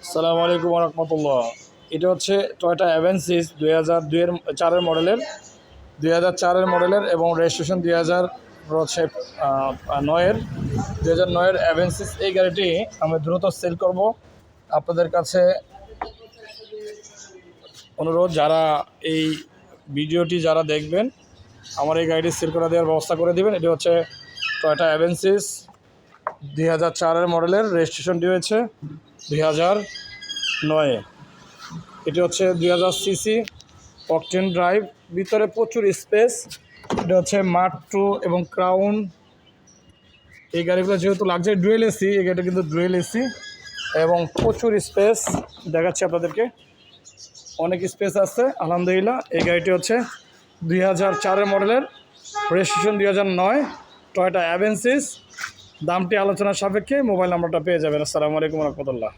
আসসালামু আলাইকুম রহমতুল্লাহ। এটা হচ্ছে টয়োটা অ্যাভেন্সিস 2004 মডেলের 2004 এবং রেজিস্ট্রেশন 2000 হচ্ছে 9-এর 2009-এর অ্যাভেন্সিস। এই গাড়িটি আমি দ্রুত সেল করব। আপনাদের কাছে অনুরোধ, যারা এই ভিডিওটি যারা দেখবেন আমার এই গাড়িটি সেল করে দেওয়ার ব্যবস্থা করে দেবেন। এটি হচ্ছে টয়োটা অ্যাভেন্সিস 2004 মডেলের, রেজিস্ট্রেশনটি হয়েছে 2009-এ। এটি হচ্ছে 2000 সিসি অকটেন ড্রাইভ, ভিতরে প্রচুর স্পেস। এটা হচ্ছে মার্ক 2 এবং ক্রাউন। এই গাড়িগুলো যেহেতু লাক্সারি ডুয়েল এসি, এই গাড়িটা কিন্তু ডুয়েল এসি এবং প্রচুর স্পেস দেখাচ্ছে আপনাদেরকে, অনেক স্পেস আছে আলহামদুলিল্লাহ। এই গাড়িটি হচ্ছে 2004 মডেলের, রেজিস্ট্রেশন 2009, টয়োটা অ্যাভেন্সিস। দামটি আলোচনার সাপেক্ষে, মোবাইল নাম্বারটা পেয়ে যাবেন। আসসালামু আলাইকুম রহমতুল্লাহ।